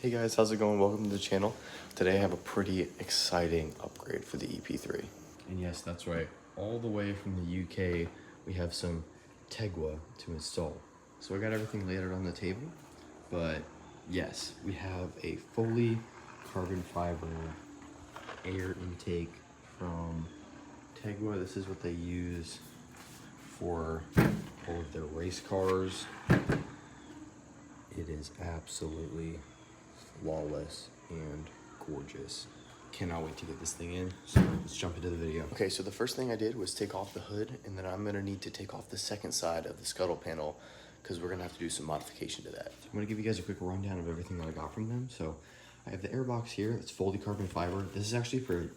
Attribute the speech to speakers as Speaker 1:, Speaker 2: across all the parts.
Speaker 1: Hey guys, how's it going? Welcome to the channel. Today I have a pretty exciting upgrade for the EP3. And yes, that's right. All the way from the UK, we have some Tegwa to install. So I got everything laid out on the table, but yes, we have a fully carbon fiber air intake from Tegwa. This is what they use for all of their race cars. It is absolutely flawless and gorgeous. Cannot wait to get this thing in, so let's jump into the video. Okay, so the first thing I did was take off the hood, and then I'm gonna need to take off the second side of the scuttle panel because we're gonna have to do some modification to that. So I'm gonna give you guys a quick rundown of everything that I got from them. So I have the air box here, it's fully carbon fiber. This is actually for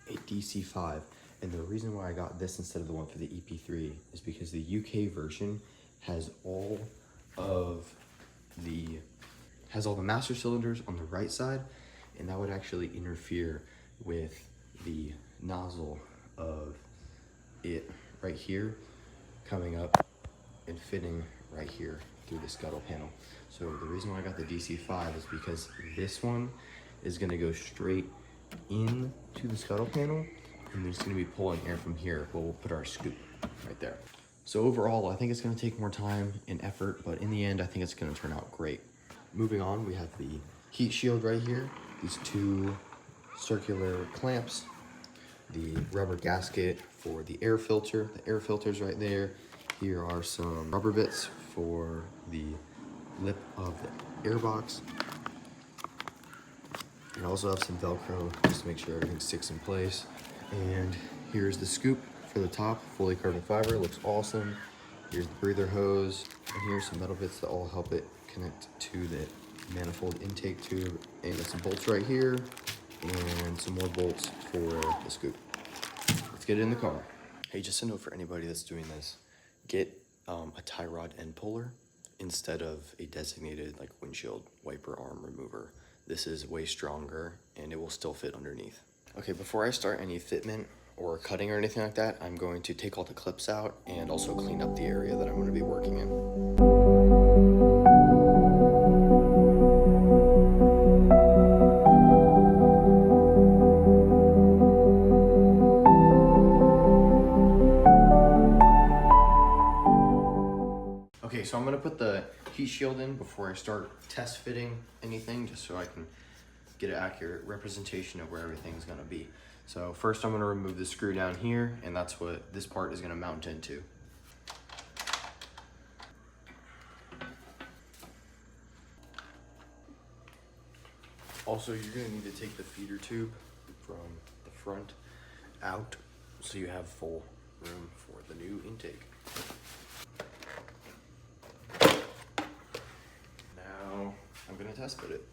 Speaker 1: a DC5, and the reason why I got this instead of the one for the EP3 is because the UK version has all the master cylinders on the right side, and that would actually interfere with the nozzle of it right here coming up and fitting right here through the scuttle panel. So the reason why I got the DC5 is because this one is going to go straight into the scuttle panel, and there's going to be pulling air from here, but we'll put our scoop right there. So overall, I think it's going to take more time and effort, but in the end, I think it's going to turn out great. Moving on, we have the heat shield right here, these two circular clamps, the rubber gasket for the air filter. The air filter's right there. Here are some rubber bits for the lip of the air box. And I also have some Velcro just to make sure everything sticks in place. And here's the scoop for the top, fully carbon fiber, looks awesome. Here's the breather hose, and here's some metal bits that all help it connect to the manifold intake tube. And some bolts right here, and some more bolts for the scoop. Let's get it in the car. Hey, just a note for anybody that's doing this, get a tie rod end puller instead of a designated like windshield wiper arm remover. This is way stronger and it will still fit underneath. Okay, before I start any fitment or cutting or anything like that, I'm going to take all the clips out and also clean up the area that I'm going to be working in. Okay, so I'm gonna put the heat shield in before I start test fitting anything, just so I can get an accurate representation of where everything's gonna be. So first I'm gonna remove the screw down here, and that's what this part is gonna mount into. Also, you're gonna need to take the feeder tube from the front out so you have full room for the new intake. Now I'm gonna test fit it.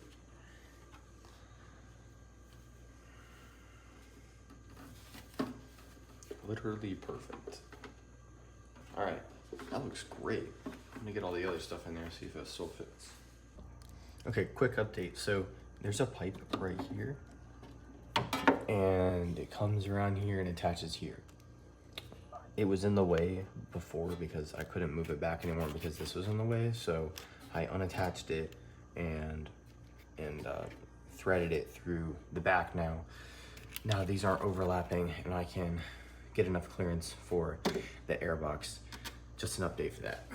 Speaker 1: Literally perfect. All right, that looks great. I'm gonna get all the other stuff in there, see if it still fits. Okay, quick update. So there's a pipe right here, and it comes around here and attaches here. It was in the way before because I couldn't move it back anymore because this was in the way, so I unattached it and threaded it through the back now. Now these aren't overlapping and I can get enough clearance for the air box. Just an update for that.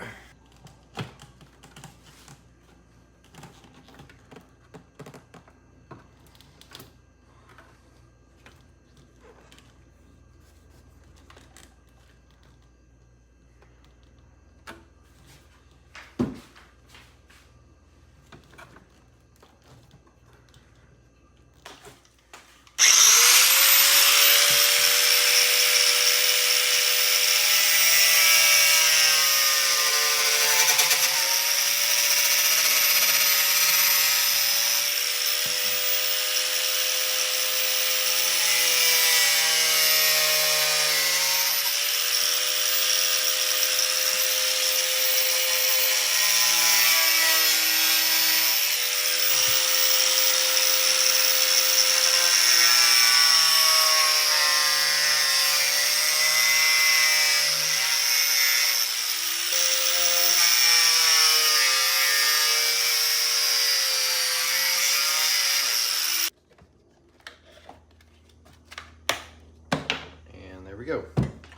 Speaker 1: go.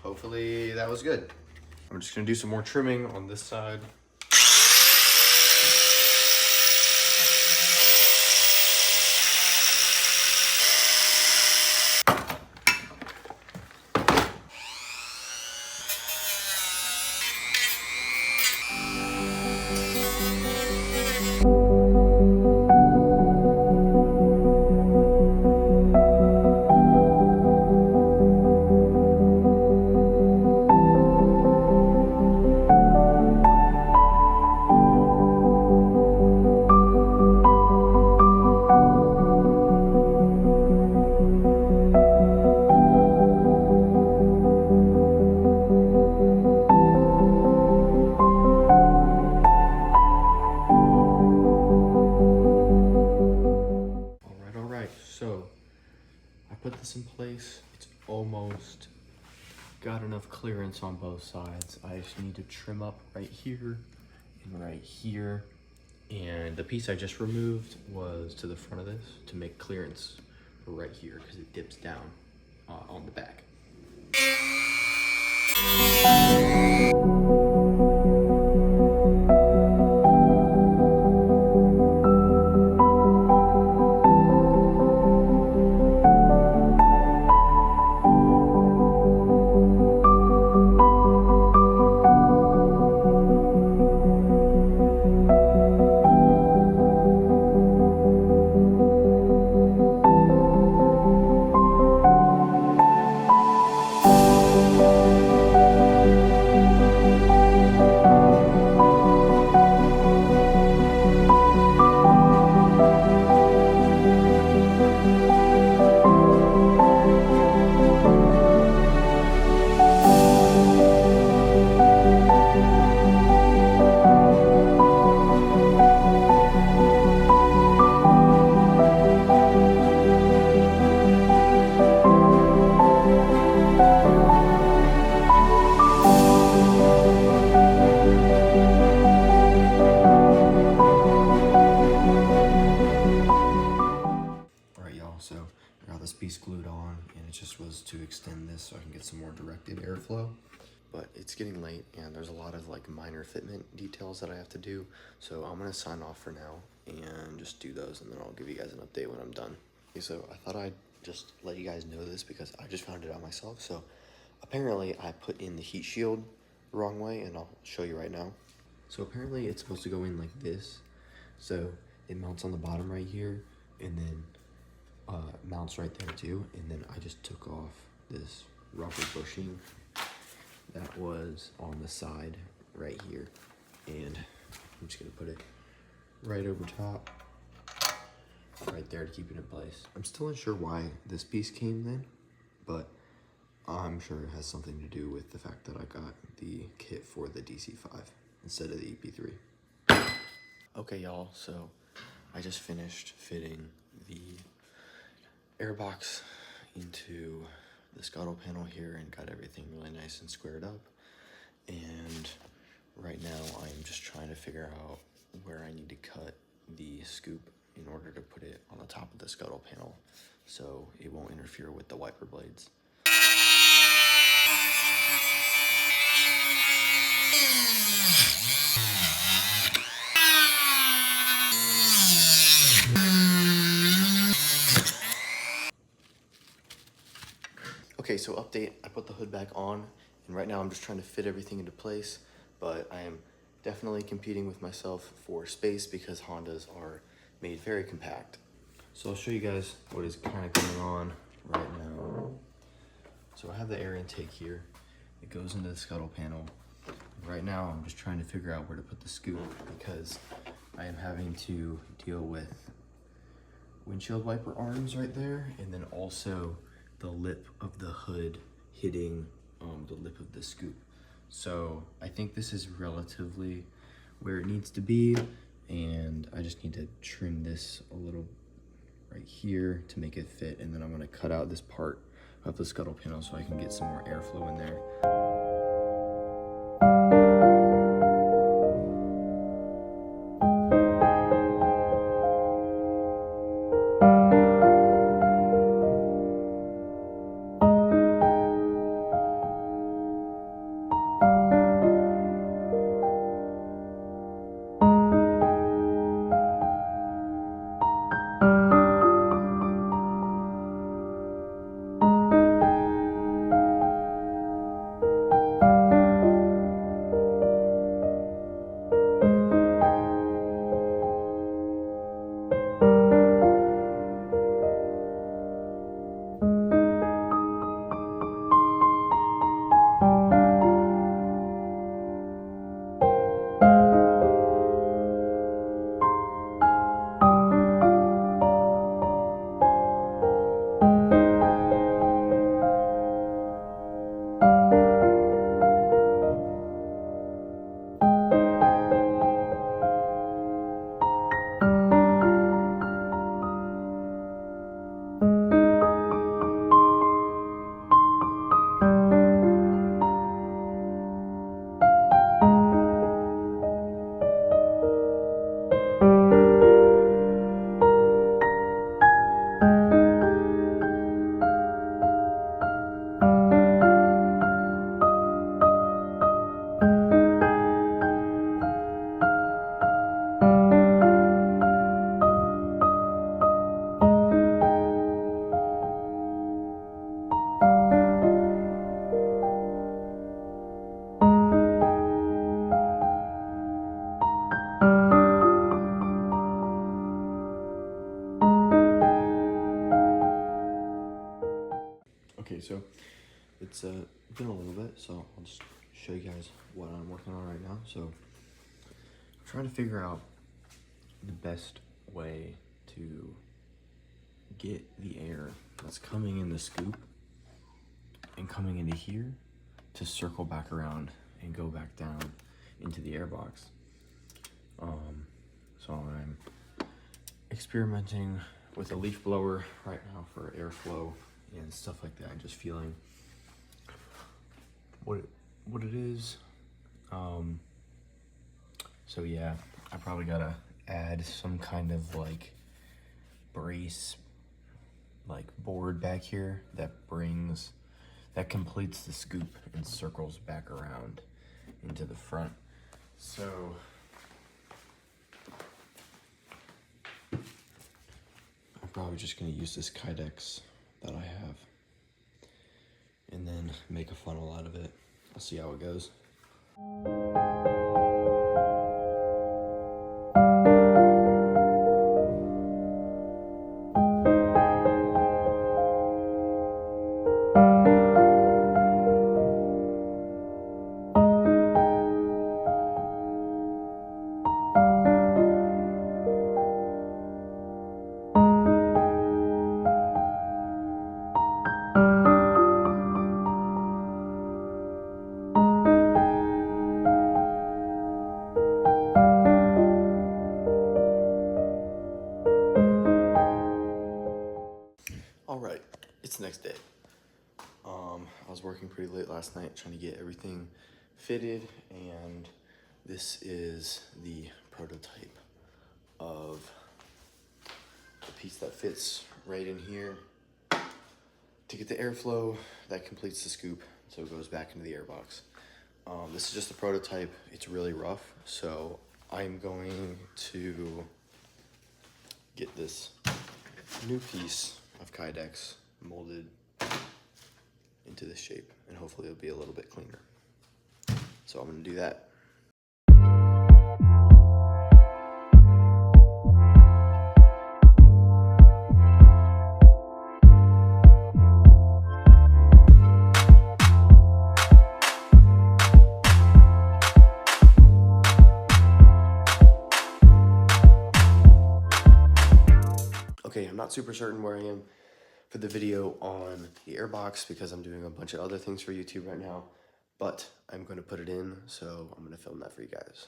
Speaker 1: Hopefully that was good. I'm just gonna do some more trimming on this side. So I put this in place. It's almost got enough clearance on both sides. I just need to trim up right here and right here. And the piece I just removed was to the front of this to make clearance for right here because it dips down on the back. So I got this piece glued on, and it just was to extend this so I can get some more directed airflow. But it's getting late and there's a lot of like minor fitment details that I have to do. So I'm gonna sign off for now and just do those, and then I'll give you guys an update when I'm done. Okay, so I thought I'd just let you guys know this because I just found it out myself. So apparently I put in the heat shield the wrong way, and I'll show you right now. So apparently it's supposed to go in like this. So it mounts on the bottom right here, and then mounts right there too. And then I just took off this rubber bushing that was on the side right here, and I'm just gonna put it right over top right there to keep it in place. I'm still unsure why this piece came then, but I'm sure it has something to do with the fact that I got the kit for the DC5 instead of the EP3. Okay y'all, so I just finished fitting the airbox into the scuttle panel here and got everything really nice and squared up. And right now I'm just trying to figure out where I need to cut the scoop in order to put it on the top of the scuttle panel so it won't interfere with the wiper blades. Okay, so update, I put the hood back on, and right now I'm just trying to fit everything into place, but I am definitely competing with myself for space because Hondas are made very compact. So I'll show you guys what is kind of going on right now. So I have the air intake here. It goes into the scuttle panel. Right now I'm just trying to figure out where to put the scoop because I am having to deal with windshield wiper arms right there, and then also the lip of the hood hitting the lip of the scoop. So I think this is relatively where it needs to be, and I just need to trim this a little right here to make it fit, and then I'm gonna cut out this part of the scuttle panel so I can get some more airflow in there. Okay, so it's been a little bit, so I'll just show you guys what I'm working on right now. So I'm trying to figure out the best way to get the air that's coming in the scoop and coming into here to circle back around and go back down into the air box. So I'm experimenting with a leaf blower right now for airflow and stuff like that, just feeling what it is. So yeah, I probably gotta add some kind of like brace, like board back here that completes the scoop and circles back around into the front. So I'm probably just gonna use this Kydex that I have and then make a funnel out of it. I'll see how it goes. All right, it's the next day. I was working pretty late last night trying to get everything fitted, and this is the prototype of the piece that fits right in here to get the airflow that completes the scoop, so it goes back into the airbox. This is just a prototype. It's really rough, so I'm going to get this new piece of Kydex molded into this shape, and hopefully it'll be a little bit cleaner. So I'm gonna do that. Okay, I'm not super certain where I am for the video on the airbox because I'm doing a bunch of other things for YouTube right now, but I'm going to put it in, so I'm going to film that for you guys.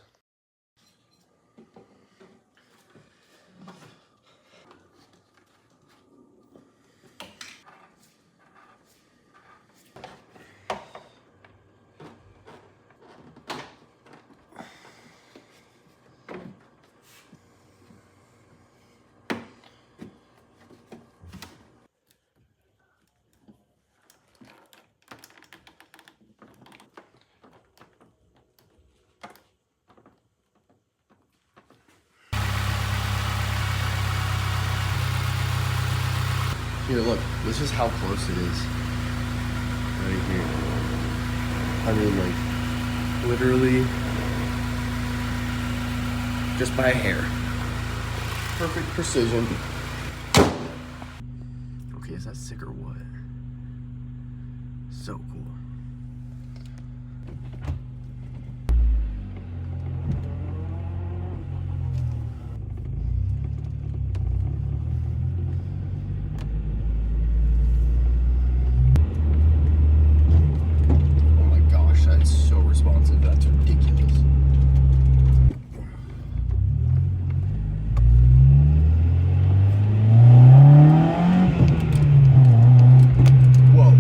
Speaker 1: Here, look, this is how close it is. Right here. I mean, like, literally, just by a hair. Perfect precision. Okay, is that sick or what? So cool. That's ridiculous. Whoa.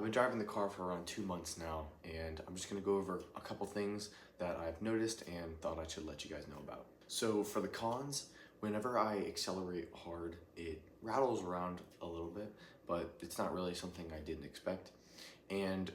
Speaker 1: been driving the car for around 2 months now, and I'm just gonna go over a couple things that I've noticed and thought I should let you guys know about. So for the cons, whenever I accelerate hard, it rattles around a little bit, but it's not really something I didn't expect. And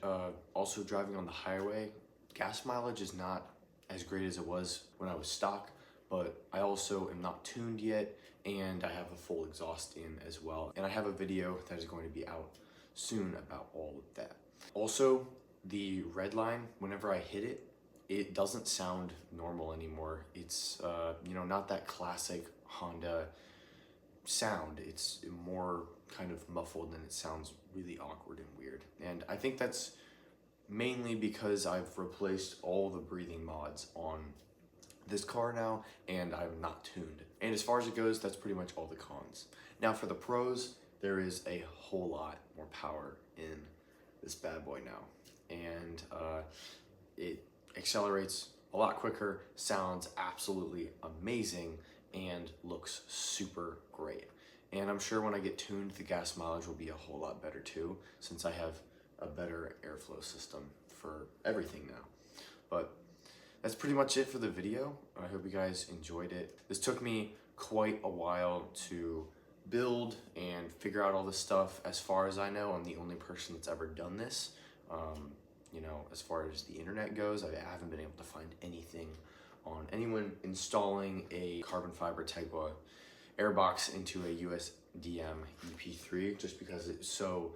Speaker 1: also driving on the highway, gas mileage is not as great as it was when I was stock, but I also am not tuned yet, and I have a full exhaust in as well. And I have a video that is going to be out soon about all of that. Also, the red line, whenever I hit it, it doesn't sound normal anymore. It's not that classic Honda sound. It's more kind of muffled, and it sounds really awkward and weird. And I think that's mainly because I've replaced all the breathing mods on this car now, and I'm not tuned. And as far as it goes, that's pretty much all the cons. Now for the pros, there is a whole lot more power in this bad boy now. And it accelerates a lot quicker, sounds absolutely amazing, and looks super great. And I'm sure when I get tuned, the gas mileage will be a whole lot better too, since I have a better airflow system for everything now. But that's pretty much it for the video. I hope you guys enjoyed it. This took me quite a while to build and figure out all this stuff. As far as I know, I'm the only person that's ever done this. As far as the internet goes, I haven't been able to find anything on anyone installing a carbon fiber Tegwa airbox into a USDM EP3, just because it's so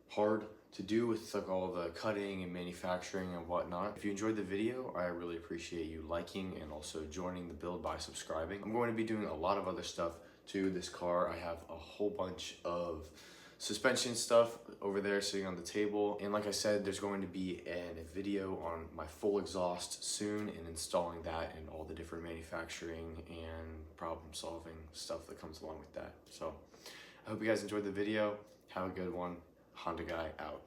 Speaker 1: hard to do with like all the cutting and manufacturing and whatnot. If you enjoyed the video, I really appreciate you liking and also joining the build by subscribing. I'm going to be doing a lot of other stuff to this car. I have a whole bunch of suspension stuff over there sitting on the table, and like I said, there's going to be a video on my full exhaust soon and installing that and all the different manufacturing and problem solving stuff that comes along with that. So I hope you guys enjoyed the video. Have a good one. Honda Guy out.